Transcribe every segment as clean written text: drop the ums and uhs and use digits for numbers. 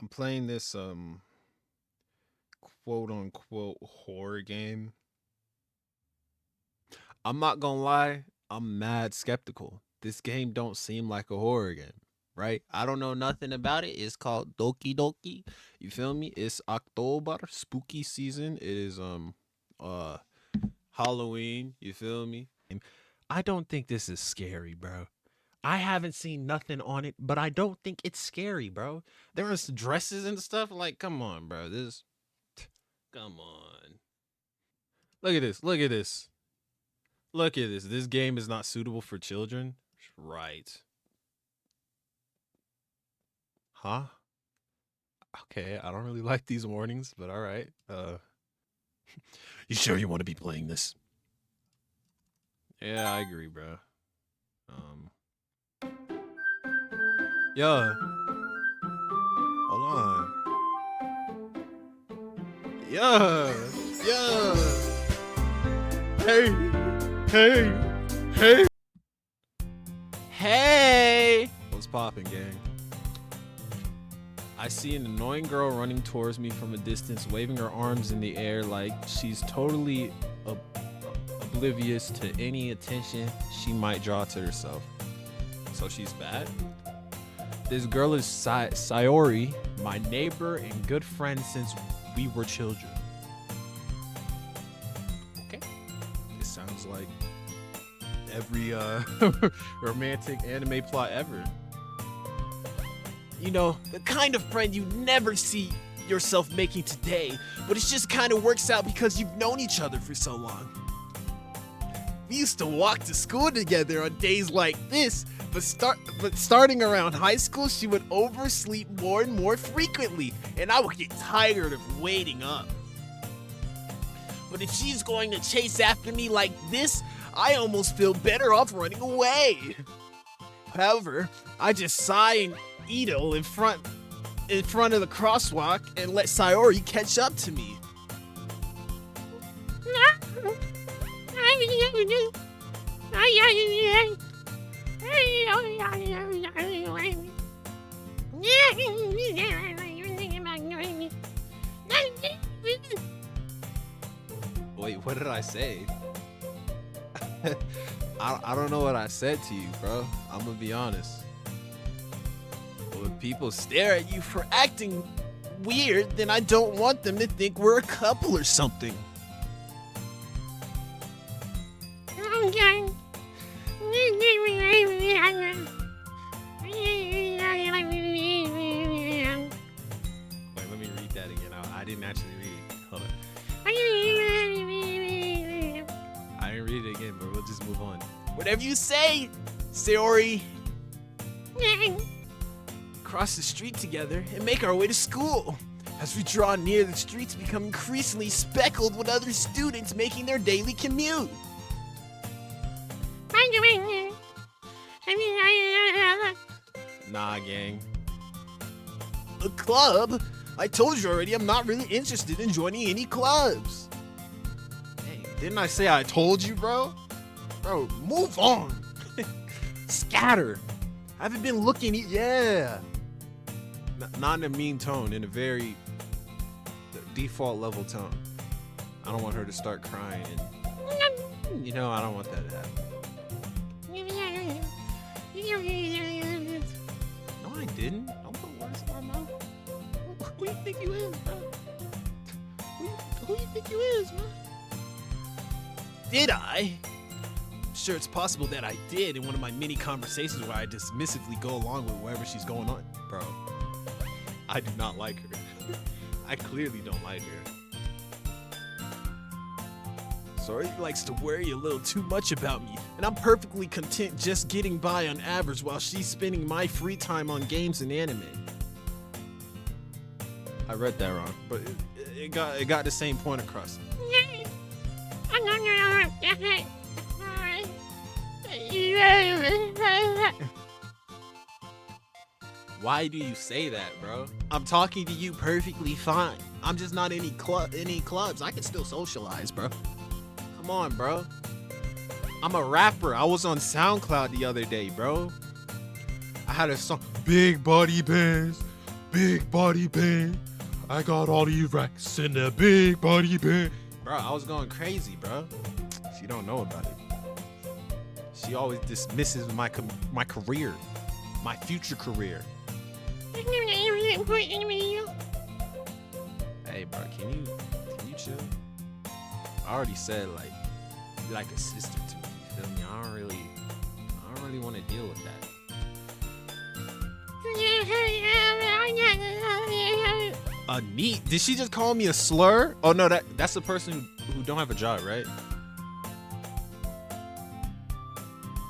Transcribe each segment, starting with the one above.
I'm playing this quote unquote horror game. I'm not gonna lie, I'm mad skeptical. This game don't seem like a horror game, right? I don't know nothing about it. It's called Doki-Doki. You feel me? It's October, spooky season. It is uh Halloween, you feel me? I don't think this is scary, bro. I haven't seen nothing on it, but I don't think it's scary, bro. There was dresses and stuff. Like, come on, bro. Come on. Look at this. Look at this. Look at this. This game is not suitable for children. Right. Huh? Okay. I don't really like these warnings, but all right. You sure you want to be playing this? Yeah, I agree, bro. Um. Yeah. Hold on. Yeah. Yeah. Hey. Hey. Hey. Hey. What's poppin', gang? I see an annoying girl running towards me from a distance, waving her arms in the air like she's totally ob- oblivious to any attention she might draw to herself. So she's bad? This girl is Sayori, my neighbor and good friend since we were children. Okay. It sounds like every romantic anime plot ever. You know, the kind of friend you never see yourself making today, but it just kind of works out because you've known each other for so long. We used to walk to school together on days like this, but starting around high school, she would oversleep more and more frequently, and I would get tired of waiting up. But if she's going to chase after me like this, I almost feel better off running away. However, I just sigh and idle in front of the crosswalk and let Sayori catch up to me. Wait, what did I say? I don't know what I said to you, bro. I'm gonna be honest. When people stare at you for acting weird, then I don't want them to think we're a couple or something. Wait, let me read that again. I didn't actually read it. Hold on. I didn't read it again, but we'll just move on. Whatever you say, Sayori. Cross the street together and make our way to school. As we draw near, the streets become increasingly speckled with other students making their daily commute. Nah, gang. A club? I told you already, I'm not really interested in joining any clubs. Hey, didn't I say I told you, bro? Bro, move on. Scatter. I haven't been looking. Yeah. Not in a mean tone, in a very default level tone. I don't want her to start crying. And, I don't want that to happen. No, I didn't. Don't put words in my mouth. Who you think you is, bro? Who you think you is, man? Did I? Sure, it's possible that I did in one of my many conversations where I dismissively go along with wherever she's going on. Bro, I do not like her. I clearly don't like her. Sayori likes to worry a little too much about me, and I'm perfectly content just getting by on average while she's spending my free time on games and anime. I read that wrong, but it got the same point across. Why do you say that, bro? I'm talking to you perfectly fine. I'm just not any clubs. I can still socialize, bro. Come on, bro. I'm a rapper. I was on SoundCloud the other day, bro. I had a song, Big Body Bands, big body bag. I got all these racks in the big body bag. Bro, I was going crazy, bro. She don't know about it. She always dismisses my career, my future career. Hey, bro, can you chill? I already said like you're like a sister to me. You feel me? I don't really want to deal with that. A neat? Did she just call me a slur? Oh no, that's the person who don't have a job, right?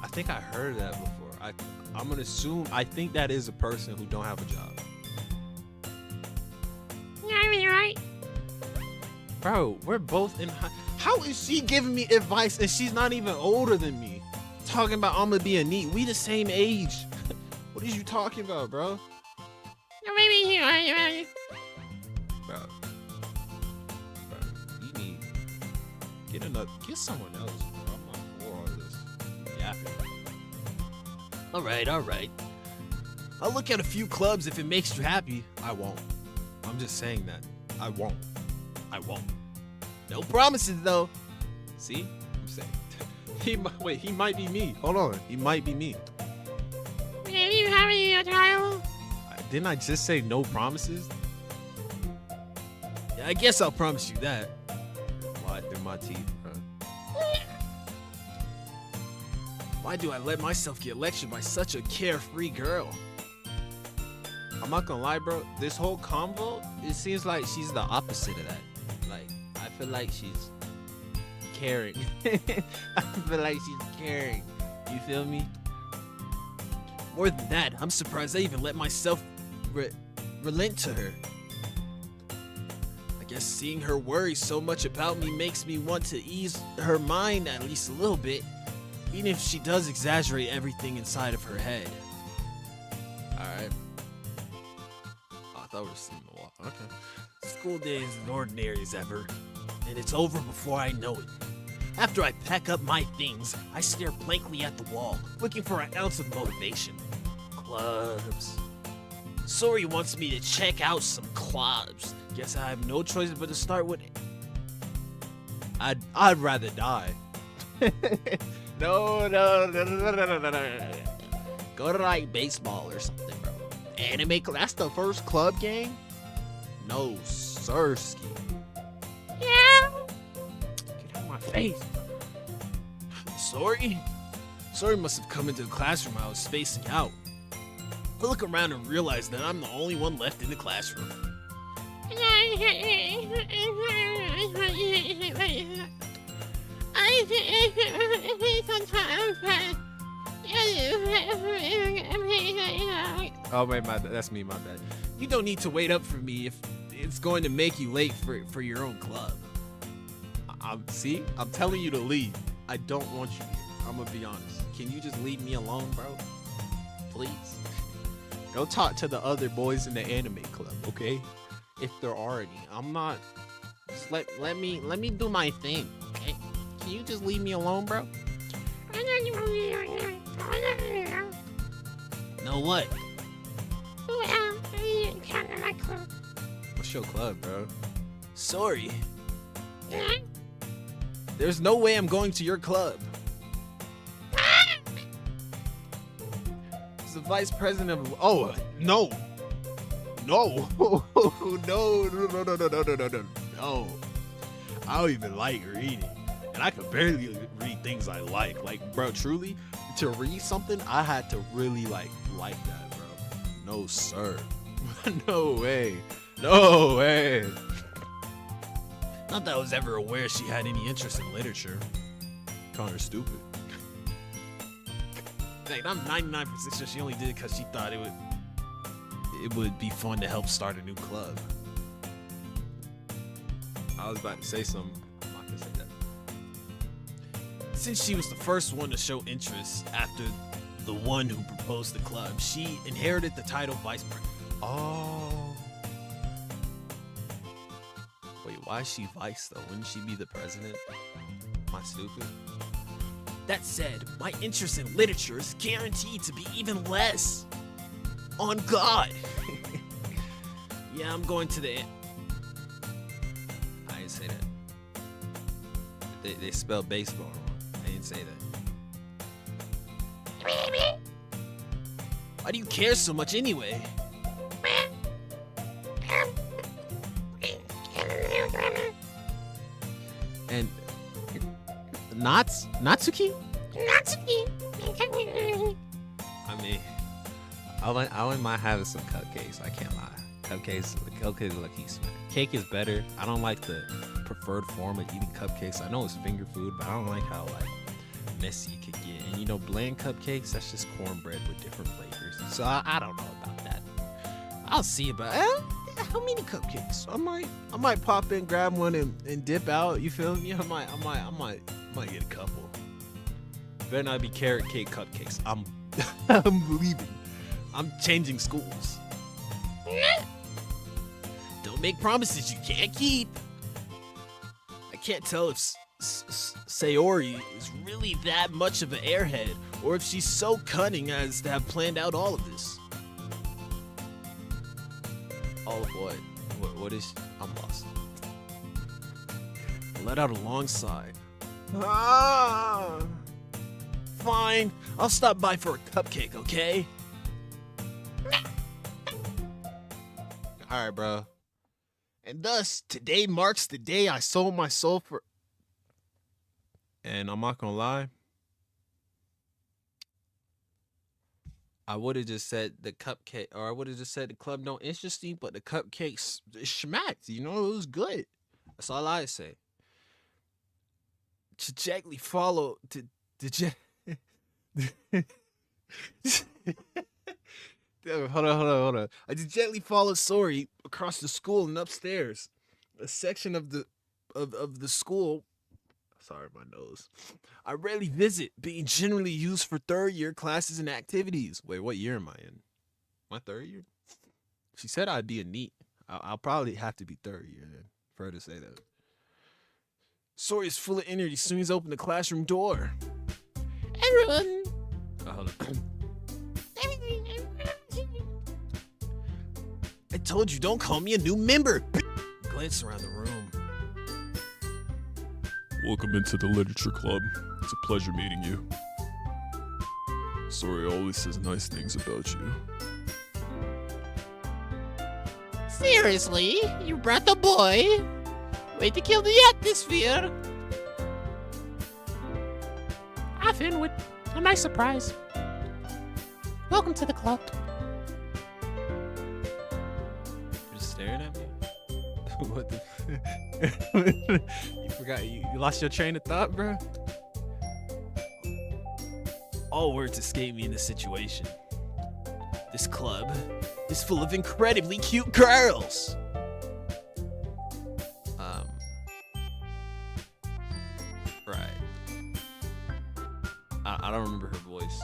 I think I heard that before. I'm gonna assume I think that is a person who don't have a job. Yeah, you're right. Bro, we're both in high. How is she giving me advice and she's not even older than me? Talking about I'm gonna be a neat. We the same age. What is you talking about, bro? Maybe you're right. Bro, you need get someone else, bro. I'm not for all this. Yeah. All right. I'll look at a few clubs if it makes you happy. I won't. I'm just saying that. I won't. No promises though. See? I'm saying. He might be me. Hold on. He might be me. Maybe you have a child. Didn't I just say no promises? Yeah, I guess I'll promise you that. Why through my teeth, bro? Why do I let myself get lectured by such a carefree girl? I'm not gonna lie, bro. This whole convo, it seems like she's the opposite of that. Like, I feel like she's caring. I feel like she's caring. You feel me? More than that, I'm surprised I even let myself relent to her. I guess seeing her worry so much about me makes me want to ease her mind at least a little bit, even if she does exaggerate everything inside of her head. Alright. Oh, I thought we were seeing the wall. Okay. School day is as ordinary as ever, and it's over before I know it. After I pack up my things, I stare blankly at the wall, looking for an ounce of motivation. Clubs. Sori wants me to check out some clubs. Guess I have no choice but to start with it. I'd rather die. No. Go to like baseball or something, bro. Anime club. That's the first club game? No, sirski. Yeah. Get out of my face. Sori must have come into the classroom I was spacing out. I look around and realize that I'm the only one left in the classroom. Oh wait, that's me, my bad. You don't need to wait up for me if it's going to make you late for your own club. I'm telling you to leave. I don't want you here. I'm gonna be honest. Can you just leave me alone, bro? Please. Go talk to the other boys in the anime club, okay? If there are any. I'm not. Just let me do my thing, okay? Can you just leave me alone, bro? No what? What's your club, bro? Sorry. There's no way I'm going to your club. The vice president of no I don't even like reading, and I could barely read things I like bro, truly to read something I had to really like that, bro. No sir. No way. Not that I was ever aware she had any interest in literature. Kinda stupid. I'm 99% sure she only did it because she thought it would be fun to help start a new club. I was about to say something. I'm not gonna say that. Since she was the first one to show interest after the one who proposed the club, she inherited the title vice president. Oh. Wait, why is she vice though? Wouldn't she be the president? Am I stupid? That said, my interest in literature is guaranteed to be even less. On God. Yeah, I'm going to the. I didn't say that. They spelled baseball wrong. I didn't say that. Why do you care so much anyway? And Natsuki? Natsuki. I mean, I wouldn't mind having some cupcakes. I can't lie. Cupcakes look smack. Cake is better. I don't like the preferred form of eating cupcakes. I know it's finger food, but I don't like how like messy it could get. And you know, bland cupcakes, that's just cornbread with different flavors. So I don't know about that. I'll see about how many cupcakes. I might pop in, grab one, and dip out. You feel me? I might get a couple. Better not be carrot cake cupcakes. I'm leaving. I'm changing schools. Don't make promises you can't keep. I can't tell if Sayori is really that much of an airhead, or if she's so cunning as to have planned out all of this. All of what? What is? I'm lost. I let out a long sigh. Fine. I'll stop by for a cupcake, okay? Alright, bro. And thus, today marks the day I sold my soul for... And I'm not gonna lie. I would have just said the cupcake, or I would have just said the club no interesting, but the cupcakes schmacked, you know, it was good. That's all I say. To gently follow, Hold on. I just gently followed Sori across the school and upstairs. A section of the school. Sorry, my nose. I rarely visit, being generally used for third-year classes and activities. Wait, what year am I in? My third year? She said I'd be a NEET. I'll probably have to be third year then, for her to say that. Sori is full of energy as soon as I open the classroom door. Everyone. Hold on. I told you, don't call me a new member. Glance around the room. Welcome into the literature club. It's a pleasure meeting you. Sori always says nice things about you. Seriously? You brought the boy? Way to kill the atmosphere. FENWIP. A nice surprise. Welcome to the club. You're just staring at me? What the? You forgot? You lost your train of thought, bro? All words escape me in this situation. This club is full of incredibly cute girls. Right. I don't remember her voice.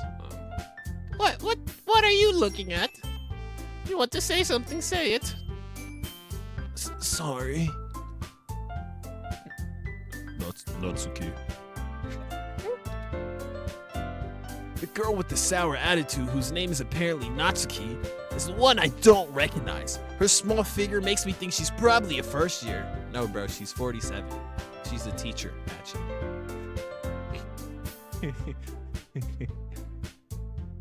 What are you looking at? You want to say something, say it. Sorry. Natsuki. The girl with the sour attitude, whose name is apparently Natsuki, is the one I don't recognize. Her small figure makes me think she's probably a first year. No, bro, she's 47. She's a teacher, actually.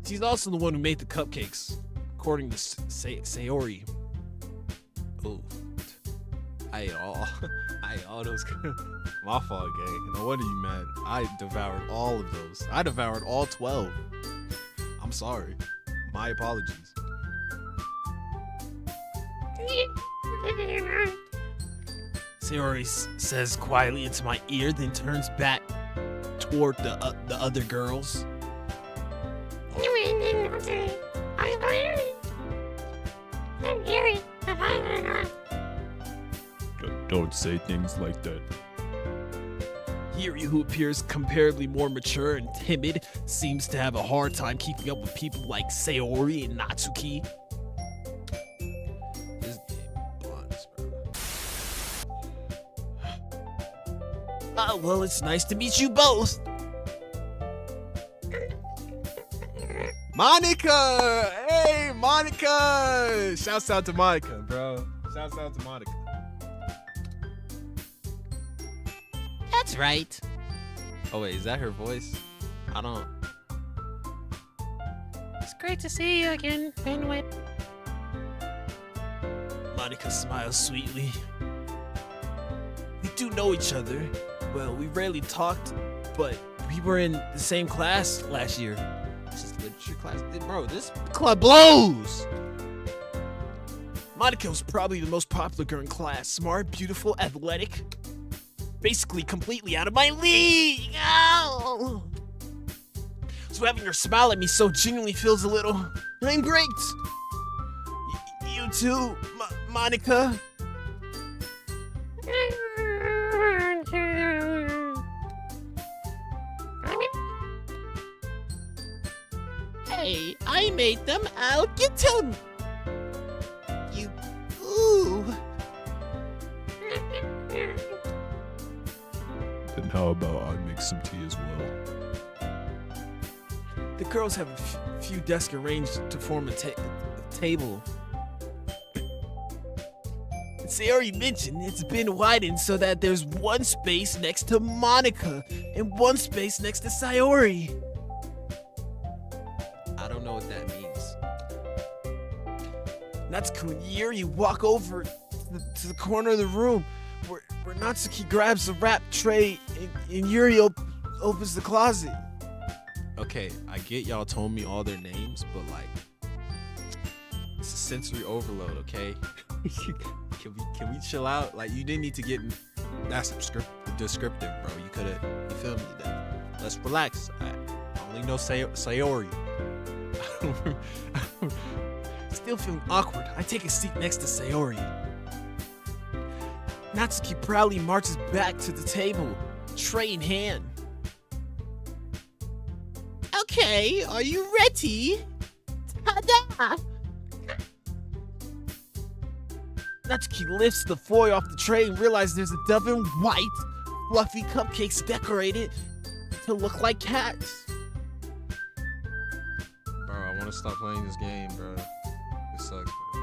She's also the one who made the cupcakes, according to Sayori. Oh, I ate all those. My fault, gang. No wonder you mad. I devoured all of those. I devoured all 12. I'm sorry. My apologies. Sayori says quietly into my ear, then turns back toward the other girls. Don't say things like that. Hiri, who appears comparably more mature and timid, seems to have a hard time keeping up with people like Sayori and Natsuki. This game blunts, bro. Oh, well, it's nice to meet you both. Monica! Hey, Monica! Shouts out to Monica, bro. Shouts out to Monica. That's right. Oh wait, is that her voice? I don't. It's great to see you again, FENWIP. Monica smiles sweetly. We do know each other. Well, we rarely talked, but we were in the same class last year. This is literature class, bro. This club blows. Monica was probably the most popular girl in class. Smart, beautiful, athletic. Basically completely out of my league. Ow! So having her smile at me so genuinely feels a little... I'm great. You too, Monica. Hey, I made them. I'll get them. You... Ooh. Then how about I make some tea as well? The girls have a few desks arranged to form a table. Sayori mentioned it's been widened so that there's one space next to Monica and one space next to Sayori. I don't know what that means. Natsuko and Yuri walk over to the corner of the room where Natsuki grabs the wrap tray and Yuri opens the closet. Okay, I get y'all told me all their names, but like, it's a sensory overload. Okay, can we chill out? Like, you didn't need to get that's descriptive, bro. You could have, you feel me? Let's relax. I only know Sayori. Still feeling awkward, I take a seat next to Sayori. Natsuki proudly marches back to the table, tray in hand. Okay, are you ready? Ta-da! Natsuki lifts the foil off the tray and realizes there's a dozen white, fluffy cupcakes decorated to look like cats. Bro, I want to stop playing this game, bro. It sucks, bro.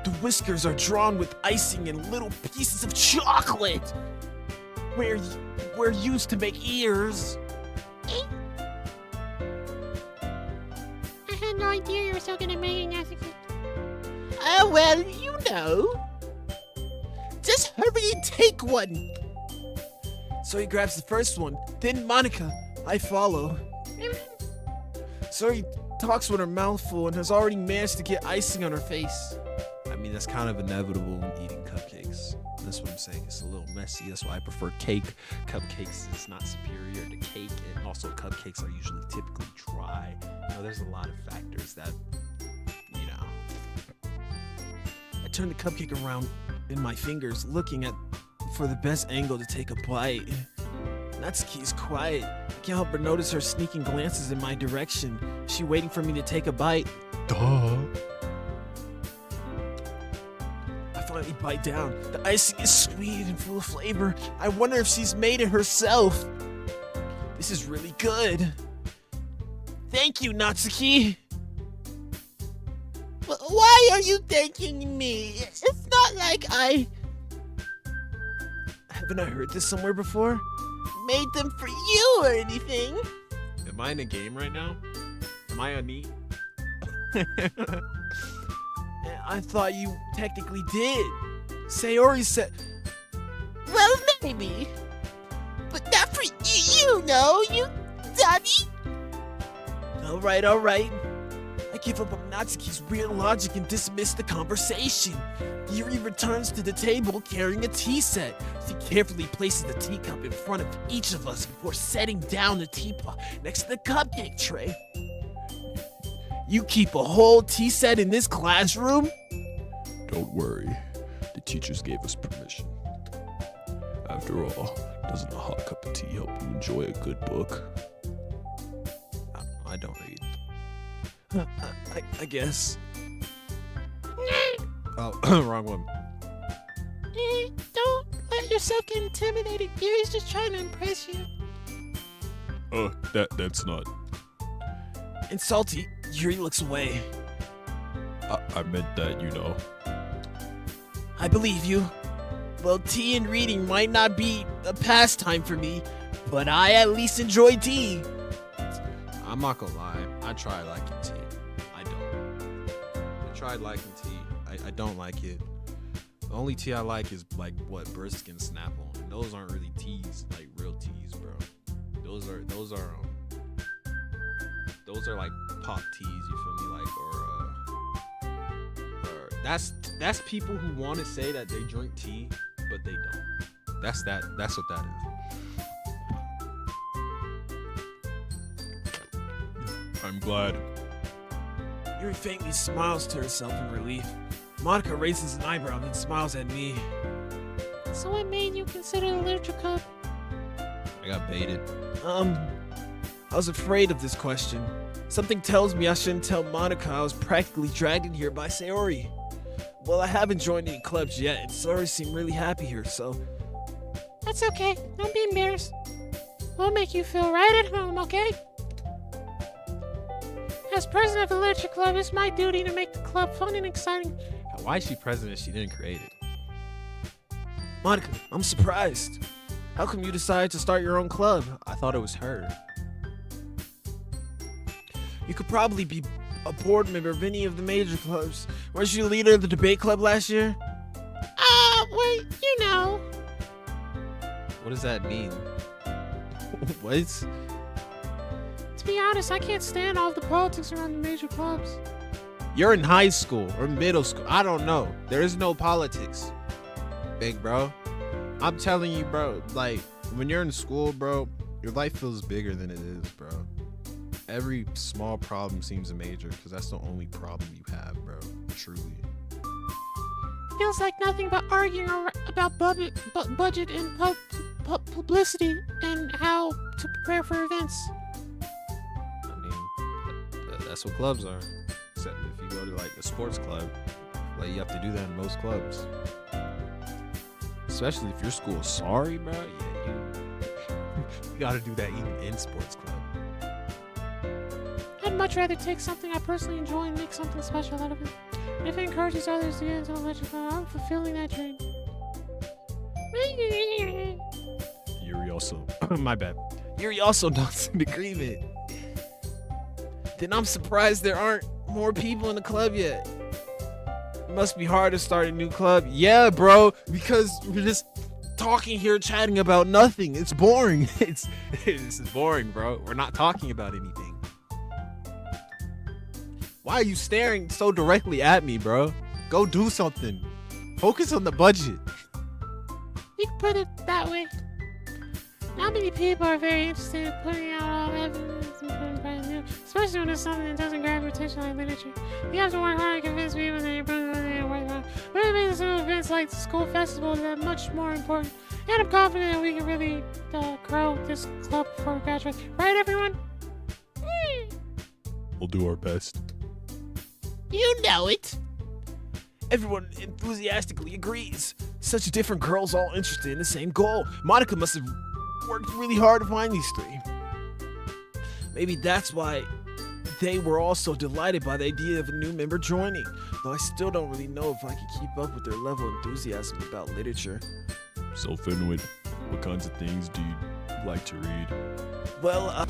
The whiskers are drawn with icing and little pieces of chocolate. We're used to make ears. I had no idea you were so good at making Natsuki. Oh, well, you know. Just hurry and take one. So he grabs the first one, then Monica. I follow. So he talks with her mouth full and has already managed to get icing on her face. I mean, that's kind of inevitable when eating cupcakes. That's what I'm saying. It's a little messy. That's why I prefer cake. Cupcakes is not superior to cake, and also cupcakes are usually typically dry. You know, there's a lot of factors that, you know. I turn the cupcake around in my fingers, looking for the best angle to take a bite. Natsuki's quiet. I can't help but notice her sneaking glances in my direction. She waiting for me to take a bite. Duh. I finally bite down. The icing is sweet and full of flavor. I wonder if she's made it herself. This is really good. Thank you, Natsuki. Why are you thanking me? It's not like Haven't I heard this somewhere before? Made them for you or anything. Am I in a game right now? Am I on me? I thought you technically did. Sayori said... Well, maybe. But not for you know, you dummy. Alright. I give up on Natsuki's weird logic and dismiss the conversation. Yuri returns to the table carrying a tea set. She carefully places the teacup in front of each of us before setting down the teapot next to the cupcake tray. You keep a whole tea set in this classroom? Don't worry. The teachers gave us permission. After all, doesn't a hot cup of tea help you enjoy a good book? I don't read. I guess. Oh, wrong one. Don't let yourself get intimidated. Yuri's just trying to impress you. That's not. And Salty, Yuri looks away. I meant that, you know. I believe you. Well, tea and reading might not be a pastime for me, but I at least enjoy tea. I'm not gonna lie. I tried liking tea. I don't. I tried liking tea. I don't like it. The only tea I like is like what Brisk and Snapple. And those aren't really teas, like real teas, bro. Those are like pop teas. You feel me? Like or that's people who want to say that they drink tea, but they don't. That's what that is. I'm glad. Yuri faintly smiles to herself in relief. Monica raises an eyebrow then smiles at me. So what made you consider the literature club? I got baited. I was afraid of this question. Something tells me I shouldn't tell Monica I was practically dragged in here by Sayori. Well, I haven't joined any clubs yet, and Sayori seemed really happy here, so... That's okay. Don't be embarrassed. We'll make you feel right at home, okay? As president of the literature club, it's my duty to make the club fun and exciting. Why is she president? She didn't create it. Monica, I'm surprised. How come you decided to start your own club? I thought it was her. You could probably be a board member of any of the major clubs. Weren't you leader of the debate club last year? Well, you know. What does that mean? What? To be honest, I can't stand all the politics around the major clubs. You're in high school or middle school. I don't know. There is no politics, big bro. I'm telling you, bro. Like, when you're in school, bro, your life feels bigger than it is, bro. Every small problem seems a major because that's the only problem you have, bro. Truly. Feels like nothing but arguing about budget and publicity and how to prepare for events. I mean, that's what clubs are. Except if you go to like a sports club, like you have to do that in most clubs. Especially if your school is sorry, bro. Yeah, you gotta do that even in sports club. I'd much rather take something I personally enjoy and make something special out of it. And if it encourages others to get into the literature club, I'm fulfilling that dream. Yuri also. My bad. Yuri also nods in agreement. Then I'm surprised there aren't more people in the club yet. It must be hard to start a new club. Yeah, bro, because we're just talking here, chatting about nothing. It's boring. This is boring, bro. We're not talking about anything. Why are you staring so directly at me, bro? Go do something. Focus on the budget. You can put it that way. Not many people are very interested in putting out all evidence and putting brand new, especially when it's something that doesn't grab your attention like literature. You have to work hard to convince people that you're putting something and work hard. But it makes some events like the school festival that much more important. And I'm confident that we can really grow this club before we graduate. Right, everyone? We'll do our best. You know it. Everyone enthusiastically agrees. Such different girls all interested in the same goal. Monica must have worked really hard to find these three. Maybe that's why they were all so delighted by the idea of a new member joining. Though I still don't really know if I can keep up with their level of enthusiasm about literature. So, FENWIP, what kinds of things do you like to read? Well,